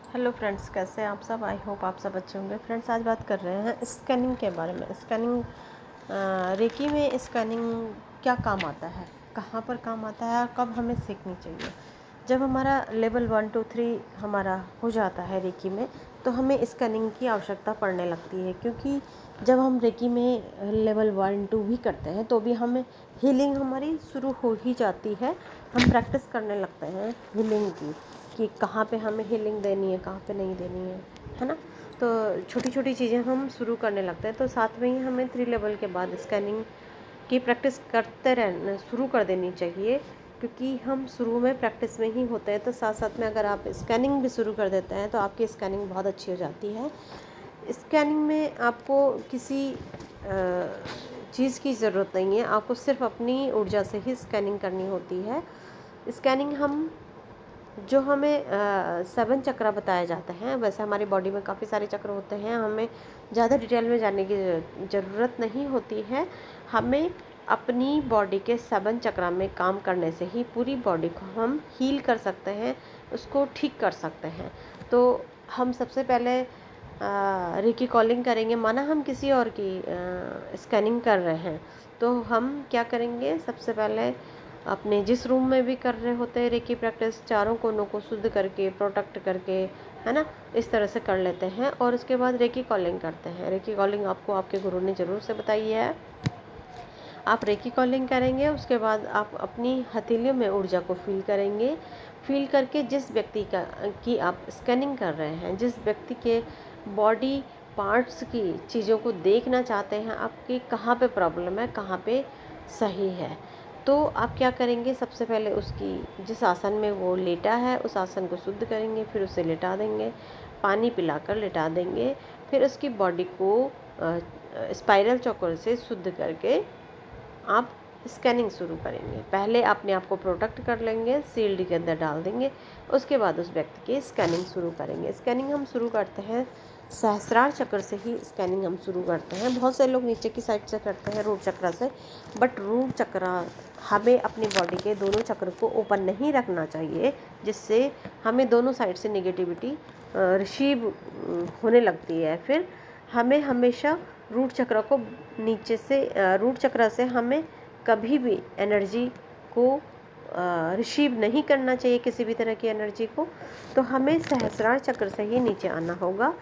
Hello friends, कैसे हैं आप सब। आई होप आप सब अच्छे होंगे। फ्रेंड्स, आज बात कर रहे हैं स्कैनिंग के बारे में। स्कैनिंग, रेकी में स्कैनिंग क्या काम आता है, कहाँ पर काम आता है और कब हमें सीखनी चाहिए। जब हमारा लेवल 1 2 3 हमारा हो जाता है रेकी में, तो हमें स्कैनिंग की आवश्यकता पड़ने लगती है, क्योंकि जब हम रेकी में लेवल 1 2 भी करते हैं तो भी हमें हीलिंग हमारी शुरू हो ही जाती है। हम प्रैक्टिस करने लगते हैं हीलिंग की, कि कहाँ पे हमें हीलिंग देनी है, कहाँ पे नहीं देनी है ना। तो छोटी छोटी चीज़ें हम शुरू करने लगते हैं। तो साथ में ही हमें 3 लेवल के बाद स्कैनिंग की प्रैक्टिस करते रहना शुरू कर देनी चाहिए, क्योंकि हम शुरू में प्रैक्टिस में ही होते हैं। तो साथ साथ में अगर आप स्कैनिंग भी शुरू कर देते हैं तो आपकी स्कैनिंग बहुत अच्छी हो जाती है। स्कैनिंग में आपको किसी चीज़ की ज़रूरत नहीं है, आपको सिर्फ अपनी ऊर्जा से ही स्कैनिंग करनी होती है। स्कैनिंग हम जो हमें 7 चक्र बताए जाते हैं, वैसे हमारी बॉडी में काफ़ी सारे चक्र होते हैं, हमें ज़्यादा डिटेल में जानने की ज़रूरत नहीं होती है। हमें अपनी बॉडी के 7 चक्र में काम करने से ही पूरी बॉडी को हम हील कर सकते हैं, उसको ठीक कर सकते हैं। तो हम सबसे पहले रेकी कॉलिंग करेंगे। माना हम किसी और की स्कैनिंग कर रहे हैं, तो हम क्या करेंगे, सबसे पहले अपने जिस रूम में भी कर रहे होते हैं रेकी प्रैक्टिस, चारों कोनों को शुद्ध करके, प्रोटेक्ट करके, है ना, इस तरह से कर लेते हैं। और उसके बाद रेकी कॉलिंग करते हैं। रेकी कॉलिंग आपको आपके गुरु ने ज़रूर से बताई है। आप रेकी कॉलिंग करेंगे, उसके बाद आप अपनी हथेलियों में ऊर्जा को फील करेंगे। फील करके जिस व्यक्ति की आप स्कैनिंग कर रहे हैं, जिस व्यक्ति के बॉडी पार्ट्स की चीज़ों को देखना चाहते हैं, आपकी कहाँ पे प्रॉब्लम है, कहाँ पे सही है, तो आप क्या करेंगे, सबसे पहले उसकी जिस आसन में वो लेटा है उस आसन को शुद्ध करेंगे, फिर उसे लिटा देंगे, पानी पिलाकर लिटा देंगे। फिर उसकी बॉडी को स्पाइरल चक्र से शुद्ध करके आप स्कैनिंग शुरू करेंगे। पहले अपने आप को प्रोटेक्ट कर लेंगे, शील्ड के अंदर डाल देंगे, उसके बाद उस व्यक्ति की स्कैनिंग शुरू करेंगे। स्कैनिंग हम शुरू करते हैं सहस्रार चक्र से ही स्कैनिंग हम शुरू करते हैं। बहुत से लोग नीचे की साइड से करते हैं, रूट चक्र से, बट रूट चक्र हमें अपनी बॉडी के दोनों चक्र को ओपन नहीं रखना चाहिए, जिससे हमें दोनों साइड से नेगेटिविटी रिसीव होने लगती है। फिर हमें हमेशा रूट चक्र को नीचे से रूट चक्र से हमें कभी भी एनर्जी को रिसीव नहीं करना चाहिए, किसी भी तरह की एनर्जी को। तो हमें सहस्रार चक्र से ही नीचे आना होगा।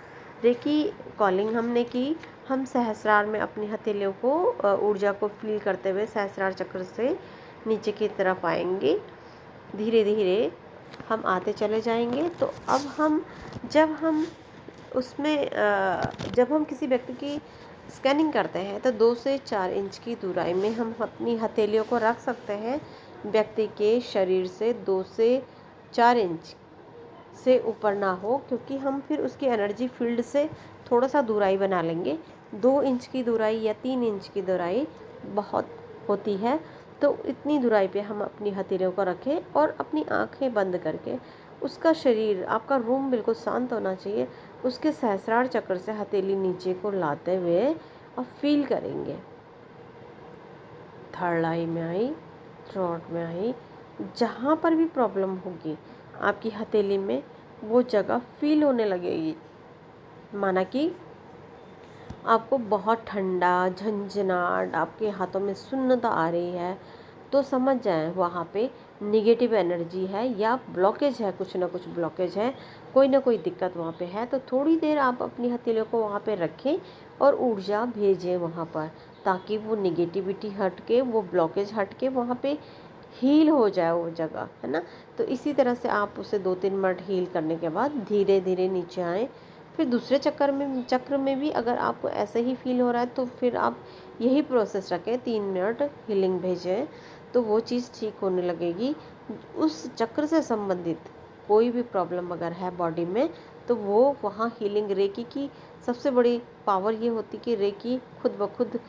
रेकी कॉलिंग हमने की, हम सहस्रार में अपनी हथेलियों को ऊर्जा को फील करते हुए सहस्रार चक्र से नीचे की तरफ आएंगे। धीरे धीरे हम आते चले जाएंगे। तो अब हम जब हम उसमें जब हम किसी व्यक्ति की स्कैनिंग करते हैं तो 2 से 4 इंच की दूराई में हम अपनी हथेलियों को रख सकते हैं। व्यक्ति के शरीर से 2 से 4 इंच से ऊपर ना हो, क्योंकि हम फिर उसकी एनर्जी फील्ड से थोड़ा सा दूराई बना लेंगे। 2 इंच की दूराई या 3 इंच की दूराई बहुत होती है, तो इतनी दूराई पे हम अपनी हथेलियों को रखें और अपनी आंखें बंद करके उसका शरीर, आपका रूम बिल्कुल शांत होना चाहिए, उसके सहस्रार चक्र से हथेली नीचे को लाते हुए और फील करेंगे। थर्ड आई में आई, थ्रोट में आई, जहाँ पर भी प्रॉब्लम होगी आपकी हथेली में, वो जगह फील होने लगेगी। माना कि आपको बहुत ठंडा, झंझनाहट, आपके हाथों में सुन्नता आ रही है, तो समझ जाएं वहाँ पे निगेटिव एनर्जी है या ब्लॉकेज है, कुछ ना कुछ ब्लॉकेज है, कोई ना कोई दिक्कत वहाँ पे है। तो थोड़ी देर आप अपनी हथेलियों को वहाँ पे रखें और ऊर्जा भेजें वहाँ पर, ताकि वो निगेटिविटी हट के, वो ब्लॉकेज हट के वहाँ पे हील हो जाए वो जगह, है ना। तो इसी तरह से आप उसे 2-3 मिनट हील करने के बाद धीरे धीरे नीचे आएँ। फिर दूसरे चक्र में भी अगर आपको ऐसे ही फील हो रहा है, तो फिर आप यही प्रोसेस रखें, 3 मिनट हीलिंग भेजें, तो वो चीज़ ठीक होने लगेगी। उस चक्र से संबंधित कोई भी प्रॉब्लम अगर है बॉडी में, तो वो वहाँ हीलिंग, रेकी की सबसे बड़ी पावर ये होती कि रेकी खुद ब खुद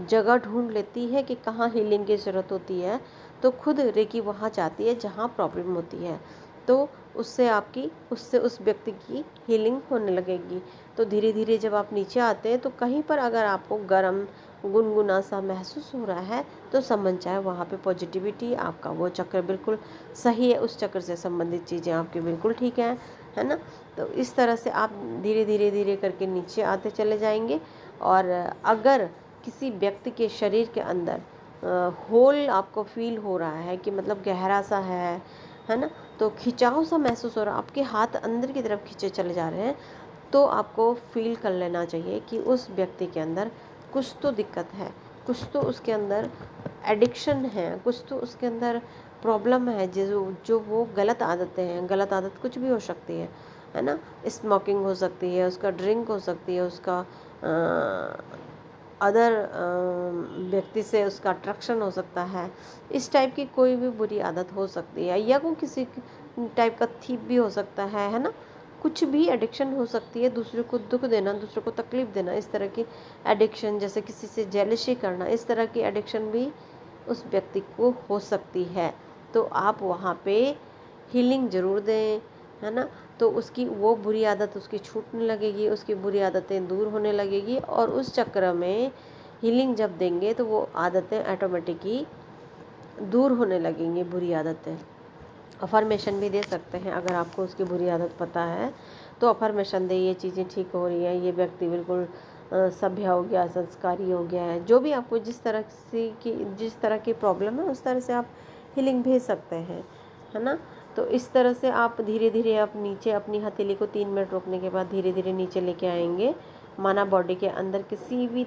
जगह ढूंढ लेती है कि कहाँ हीलिंग की ज़रूरत होती है, तो खुद रेकी वहाँ जाती है जहाँ प्रॉब्लम होती है, तो उससे उस व्यक्ति की हीलिंग होने लगेगी। तो धीरे धीरे जब आप नीचे आते हैं, तो कहीं पर अगर आपको गर्म गुनगुना सा महसूस हो रहा है, तो समझ जाए वहाँ पे पॉजिटिविटी, आपका वो चक्र बिल्कुल सही है, उस चक्र से संबंधित चीज़ें आपकी बिल्कुल ठीक है है ना। तो इस तरह से आप धीरे धीरे धीरे करके नीचे आते चले जाएंगे। और अगर किसी व्यक्ति के शरीर के अंदर होल आपको फील हो रहा है कि मतलब गहरा सा है ना, तो खिंचाव सा महसूस हो रहा है, आपके हाथ अंदर की तरफ खींचे चले जा रहे हैं, तो आपको फील कर लेना चाहिए कि उस व्यक्ति के अंदर कुछ तो दिक्कत है, कुछ तो उसके अंदर एडिक्शन है, कुछ तो उसके अंदर प्रॉब्लम है, जो वो गलत आदतें हैं। गलत आदत कुछ भी हो सकती है ना। स्मोकिंग हो सकती है, उसका ड्रिंक हो सकती है, उसका अदर व्यक्ति से उसका अट्रैक्शन हो सकता है। इस टाइप की कोई भी बुरी आदत हो सकती है, या कोई किसी टाइप का थीप भी हो सकता है ना। कुछ भी एडिक्शन हो सकती है, दूसरे को दुख देना, दूसरे को तकलीफ देना, इस तरह की एडिक्शन, जैसे किसी से जेलसी करना, इस तरह की एडिक्शन भी उस व्यक्ति को हो सकती है। तो आप वहाँ पे हीलिंग ज़रूर दें, है ना। तो उसकी वो बुरी आदत उसकी छूटने लगेगी, उसकी बुरी आदतें दूर होने लगेगी, और उस चक्र में हीलिंग जब देंगे तो वो आदतें ऑटोमेटिकली दूर होने लगेंगी, बुरी आदतें। अफर्मेशन भी दे सकते हैं, अगर आपको उसकी बुरी आदत पता है तो अफर्मेशन दे, ये चीज़ें ठीक हो रही हैं, ये व्यक्ति बिल्कुल सभ्य हो गया, संस्कारी हो गया है। जो भी आपको जिस तरह की प्रॉब्लम है, उस तरह से आप हीलिंग भेज सकते हैं, है ना। तो इस तरह से आप धीरे धीरे आप नीचे अपनी हथेली को 3 मिनट रोकने के बाद धीरे धीरे नीचे लेके आएंगे। माना बॉडी के अंदर किसी भी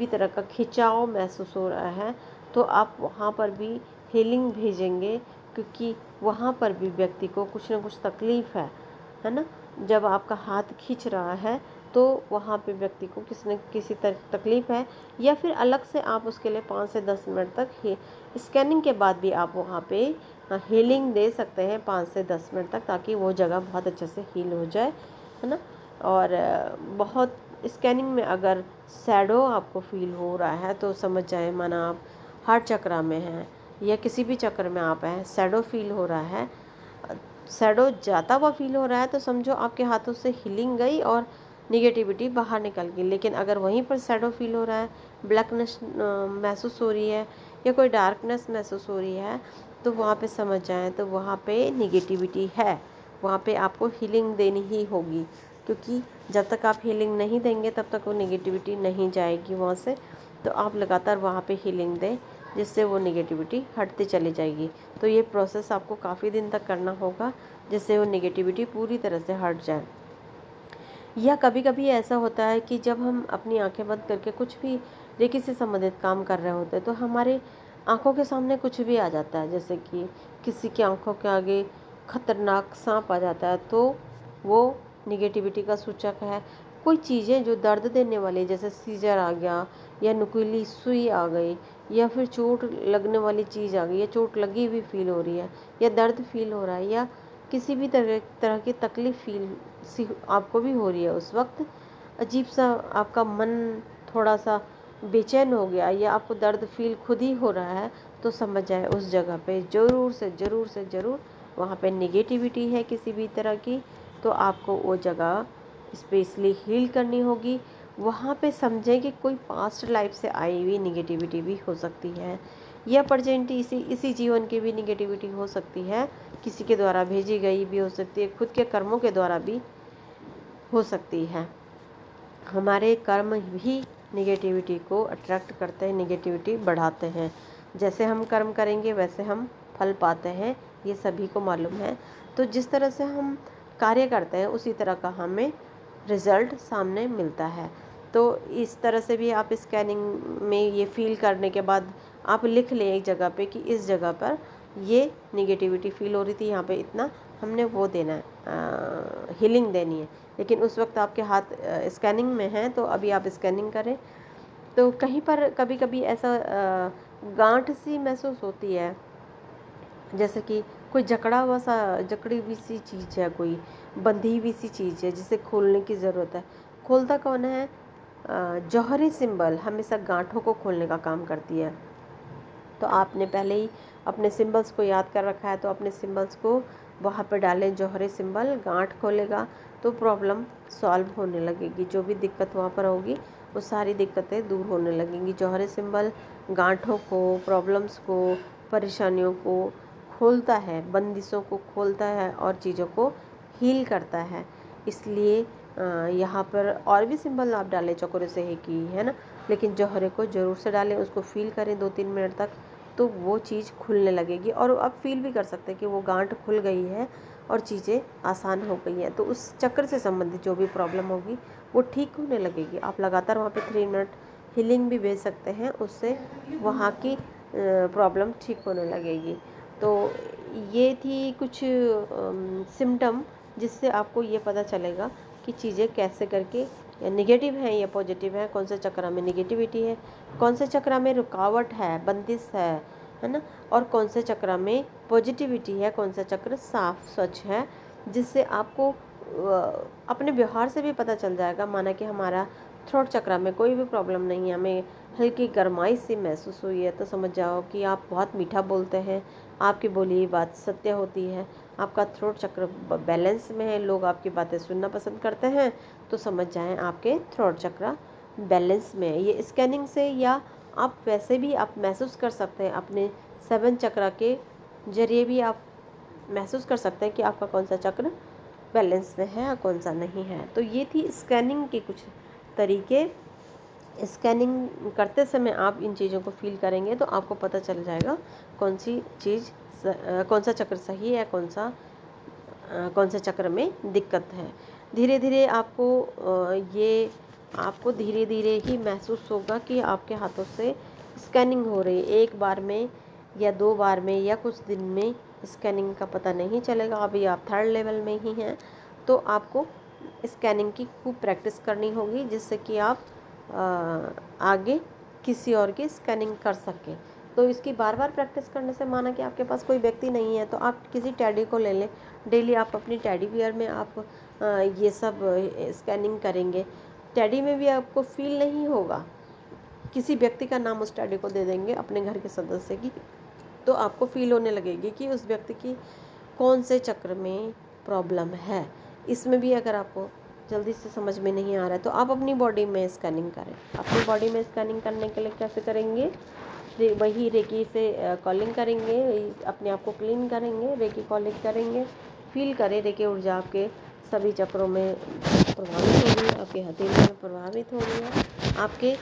तरह का खिंचाव महसूस हो रहा है, तो आप वहाँ पर भी हीलिंग भेजेंगे, क्योंकि वहाँ पर भी व्यक्ति को कुछ ना कुछ तकलीफ़ है ना। जब आपका हाथ खींच रहा है तो वहाँ पे व्यक्ति को किसी न किसी तकलीफ़ है, या फिर अलग से आप उसके लिए 5 से 10 मिनट तक ही स्कैनिंग के बाद भी आप वहाँ पे हीलिंग दे सकते हैं 5 से 10 मिनट तक, ताकि वो जगह बहुत अच्छे से हील हो जाए, है ना। और बहुत स्कैनिंग में अगर शैडो आपको फील हो रहा है तो समझ जाए, माना आप हार्ट चक्र में हैं या किसी भी चक्र में आप हैं, शैडो फील हो रहा है, शैडो जाता हुआ फील हो रहा है, तो समझो आपके हाथों से हीलिंग गई और निगेटिविटी बाहर निकल गई। लेकिन अगर वहीं पर शैडो फील हो रहा है, ब्लैकनेस महसूस हो रही है, या कोई डार्कनेस महसूस हो रही है, तो वहाँ पे समझ जाएं तो वहाँ पे निगेटिविटी है, वहाँ पे आपको हीलिंग देनी ही होगी, क्योंकि जब तक आप हीलिंग नहीं देंगे तब तक वो निगेटिविटी नहीं जाएगी वहाँ से। तो आप लगातार वहाँ पे हीलिंग दें, जिससे वो निगेटिविटी हटती चली जाएगी। तो ये प्रोसेस आपको काफ़ी दिन तक करना होगा, जिससे वो निगेटिविटी पूरी तरह से हट जाए। या कभी कभी ऐसा होता है कि जब हम अपनी आंखें बंद करके कुछ भी रेकी से संबंधित काम कर रहे होते हैं, तो हमारे आंखों के सामने कुछ भी आ जाता है, जैसे कि किसी की आंखों के आगे खतरनाक सांप आ जाता है, तो वो निगेटिविटी का सूचक है। कोई चीज़ें जो दर्द देने वाली, जैसे सीजर आ गया, या नुकीली सुई आ गई, या फिर चोट लगने वाली चीज़ आ गई, या चोट लगी हुई फील हो रही है, या दर्द फील हो रहा है, या किसी भी तरह की तकलीफ़ फील सी आपको भी हो रही है, उस वक्त अजीब सा आपका मन थोड़ा सा बेचैन हो गया, या आपको दर्द फील खुद ही हो रहा है, तो समझ जाए उस जगह पे ज़रूर से ज़रूर वहाँ पे निगेटिविटी है किसी भी तरह की। तो आपको वो जगह स्पेशली हील करनी होगी। वहाँ पे समझें कि कोई पास्ट लाइफ से आई हुई निगेटिविटी भी हो सकती है, या प्रेजेंट इसी जीवन की भी निगेटिविटी हो सकती है, किसी के द्वारा भेजी गई भी हो सकती है, खुद के कर्मों के द्वारा भी हो सकती है। हमारे कर्म भी निगेटिविटी को अट्रैक्ट करते हैं, निगेटिविटी बढ़ाते हैं। जैसे हम कर्म करेंगे वैसे हम फल पाते हैं, ये सभी को मालूम है। तो जिस तरह से हम कार्य करते हैं उसी तरह का हमें रिज़ल्ट सामने मिलता है। तो इस तरह से भी आप स्कैनिंग में ये फील करने के बाद आप लिख लें एक जगह पे कि इस जगह पर ये निगेटिविटी फील हो रही थी, यहाँ पे इतना हमने वो देना है, हीलिंग देनी है। लेकिन उस वक्त आपके हाथ स्कैनिंग में हैं, तो अभी आप स्कैनिंग करें। तो कहीं पर कभी कभी ऐसा गांठ सी महसूस होती है, जैसे कि कोई जकड़ी हुई सी चीज़ है, कोई बंधी हुई सी चीज़ है जिसे खोलने की ज़रूरत है। खोलता कौन है? जौहरी सिंबल हमेशा गांठों को खोलने का काम करती है। तो आपने पहले ही अपने सिंबल्स को याद कर रखा है, तो अपने सिंबल्स को वहाँ पर डालें। जौहरी सिंबल गांठ खोलेगा तो प्रॉब्लम सॉल्व होने लगेगी, जो भी दिक्कत वहाँ पर होगी वो सारी दिक्कतें दूर होने लगेंगी। जौहरी सिंबल गांठों को, प्रॉब्लम्स को, परेशानियों को खोलता है, बंदिशों को खोलता है और चीज़ों को हील करता है। इसलिए यहाँ पर और भी सिंबल आप डालें चक्रों से ही की है ना, लेकिन जौहरे को ज़रूर से डालें, उसको फील करें 2-3 मिनट तक, तो वो चीज़ खुलने लगेगी। और आप फील भी कर सकते हैं कि वो गांठ खुल गई है और चीज़ें आसान हो गई हैं। तो उस चक्र से संबंधित जो भी प्रॉब्लम होगी वो ठीक होने लगेगी। आप लगातार वहाँ पे 3 मिनट हीलिंग भी भेज सकते हैं, उससे वहाँ की प्रॉब्लम ठीक होने लगेगी। तो ये थी कुछ सिम्टम जिससे आपको ये पता चलेगा कि चीज़ें कैसे करके नेगेटिव हैं या पॉजिटिव है, कौन से चक्र में नेगेटिविटी है, कौन से चक्र में रुकावट है, बंदिश है ना, और कौन से चक्र में पॉजिटिविटी है, कौन सा चक्र साफ स्वच्छ है, जिससे आपको अपने व्यवहार से भी पता चल जाएगा। माना कि हमारा थ्रोट चक्र में कोई भी प्रॉब्लम नहीं है, हमें हल्की गरमाई सी महसूस हुई है, तो समझ जाओ कि आप बहुत मीठा बोलते हैं, आपकी बोली हुई बात सत्य होती है, आपका थ्रोट चक्र बैलेंस में है, लोग आपकी बातें सुनना पसंद करते हैं, तो समझ जाएं आपके थ्रोट चक्र बैलेंस में है। ये स्कैनिंग से या आप वैसे भी आप महसूस कर सकते हैं, अपने 7 चक्र के जरिए भी आप महसूस कर सकते हैं कि आपका कौन सा चक्र बैलेंस में है और कौन सा नहीं है। तो ये थी स्कैनिंग के कुछ तरीके। स्कैनिंग करते समय आप इन चीज़ों को फील करेंगे तो आपको पता चल जाएगा कौन सी चीज़ कौन सा चक्र सही है, कौन से चक्र में दिक्कत है। धीरे धीरे आपको धीरे धीरे ही महसूस होगा कि आपके हाथों से स्कैनिंग हो रही है। एक बार में या 2 बार में या कुछ दिन में स्कैनिंग का पता नहीं चलेगा। अभी आप 3rd लेवल में ही हैं, तो आपको स्कैनिंग की खूब प्रैक्टिस करनी होगी, जिससे कि आप आगे किसी और की स्कैनिंग कर सकें। तो इसकी बार बार प्रैक्टिस करने से, माना कि आपके पास कोई व्यक्ति नहीं है, तो आप किसी टैडी को ले लें। डेली आप अपनी टैडी बियर में आप ये सब स्कैनिंग करेंगे। टैडी में भी आपको फील नहीं होगा, किसी व्यक्ति का नाम उस टैडी को दे देंगे अपने घर के सदस्य की, तो आपको फील होने लगेगी कि उस व्यक्ति की कौन से चक्र में प्रॉब्लम है। इसमें भी अगर आपको जल्दी से समझ में नहीं आ रहा है तो आप अपनी बॉडी में स्कैनिंग करें। अपनी बॉडी में स्कैनिंग करने के लिए कैसे करेंगे, वही रेकी से कॉलिंग करेंगे, अपने आप को क्लीन करेंगे, रेकी कॉलिंग करेंगे, फील करें रेकी ऊर्जा आपके सभी चक्रों में प्रभावित हो रही है, आपके हथेली में प्रभावित हो रही है, आपके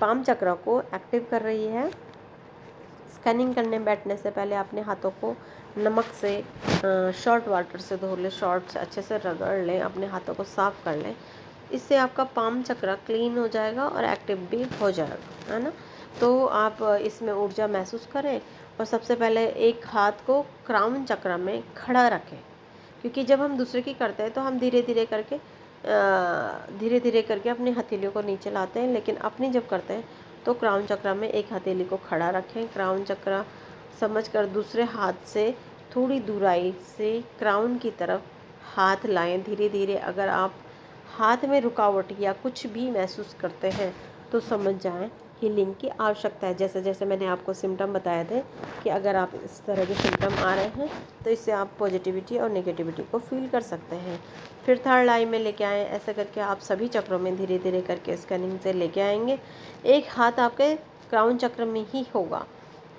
पाम चक्र को एक्टिव कर रही है। स्कैनिंग करने बैठने से पहले अपने हाथों को नमक से शॉर्ट वाटर से धो लें, शॉर्ट से अच्छे से रगड़ लें, अपने हाथों को साफ़ कर लें। इससे आपका पाम चक्र क्लीन हो जाएगा और एक्टिव भी हो जाएगा, है ना। तो आप इसमें ऊर्जा महसूस करें और सबसे पहले एक हाथ को क्राउन चक्र में खड़ा रखें, क्योंकि जब हम दूसरे की करते हैं तो हम धीरे धीरे करके अपनी हथेलियों को नीचे लाते हैं, लेकिन अपनी जब करते हैं तो क्राउन चक्र में एक हथेली को खड़ा रखें। क्राउन चक्र समझकर दूसरे हाथ से थोड़ी दूराई से क्राउन की तरफ हाथ लाएं धीरे धीरे। अगर आप हाथ में रुकावट या कुछ भी महसूस करते हैं तो समझ जाएं हीलिंग की आवश्यकता है। जैसे जैसे मैंने आपको सिम्टम बताए थे कि अगर आप इस तरह के सिम्टम आ रहे हैं तो इससे आप पॉजिटिविटी और नेगेटिविटी को फील कर सकते हैं। फिर 3rd आई में लेके आएँ। ऐसे करके आप सभी चक्रों में धीरे धीरे करके स्कैनिंग से लेके आएंगे। एक हाथ आपके क्राउन चक्र में ही होगा,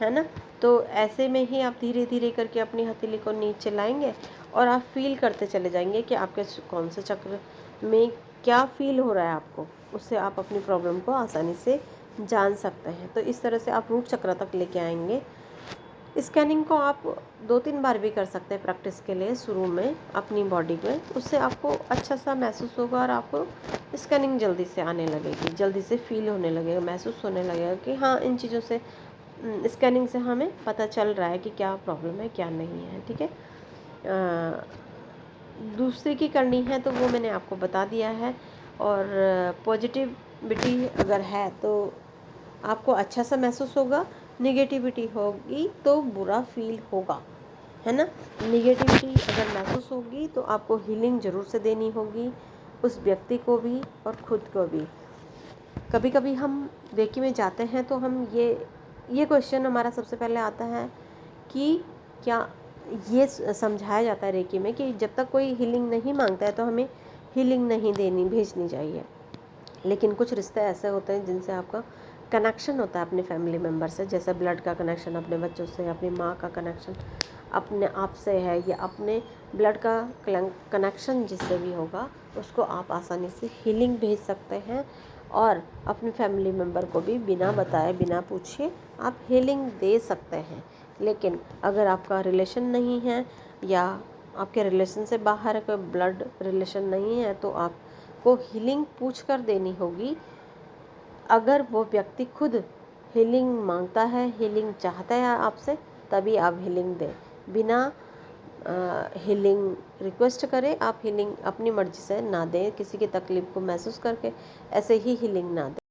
है ना। तो ऐसे में ही आप धीरे धीरे करके अपनी हथेली को नीचे लाएंगे और आप फील करते चले जाएंगे कि आपके कौन से चक्र में क्या फील हो रहा है आपको। उससे आप अपनी प्रॉब्लम को आसानी से जान सकते हैं। तो इस तरह से आप रूट चक्र तक लेके आएंगे। स्कैनिंग को आप 2-3 बार भी कर सकते हैं प्रैक्टिस के लिए शुरू में अपनी बॉडी में। उससे आपको अच्छा सा महसूस होगा और आपको स्कैनिंग जल्दी से आने लगेगी, जल्दी से फील होने लगेगा, महसूस होने लगेगा कि हाँ, इन चीज़ों से स्कैनिंग से हमें पता चल रहा है कि क्या प्रॉब्लम है क्या नहीं है। ठीक है, दूसरे की करनी है तो वो मैंने आपको बता दिया है। और पॉजिटिविटी अगर है तो आपको अच्छा सा महसूस होगा, नेगेटिविटी होगी तो बुरा फील होगा, है ना। नेगेटिविटी अगर महसूस होगी तो आपको हीलिंग ज़रूर से देनी होगी, उस व्यक्ति को भी और खुद को भी। कभी कभी हम रेकी में जाते हैं तो हम ये क्वेश्चन हमारा सबसे पहले आता है कि क्या ये समझाया जाता है रेकी में कि जब तक कोई हीलिंग नहीं मांगता है तो हमें हीलिंग नहीं भेजनी चाहिए। लेकिन कुछ रिश्ते ऐसे होते हैं जिनसे आपका कनेक्शन होता है अपने फैमिली मेम्बर से, जैसे ब्लड का कनेक्शन अपने बच्चों से, अपनी माँ का कनेक्शन अपने आप से है, या अपने ब्लड का कनेक्शन जिससे भी होगा उसको आप आसानी से हीलिंग भेज सकते हैं। और अपने फैमिली मेम्बर को भी बिना बताए बिना पूछे आप हीलिंग दे सकते हैं। लेकिन अगर आपका रिलेशन नहीं है या आपके रिलेशन से बाहर है, कोई ब्लड रिलेशन नहीं है, तो आपको हीलिंग पूछ कर देनी होगी। अगर वो व्यक्ति खुद हीलिंग मांगता है, हीलिंग चाहता है आपसे, तभी आप हीलिंग दें। बिना हीलिंग रिक्वेस्ट करें आप हीलिंग अपनी मर्ज़ी से ना दें, किसी की तकलीफ़ को महसूस करके ऐसे ही हीलिंग ना दें।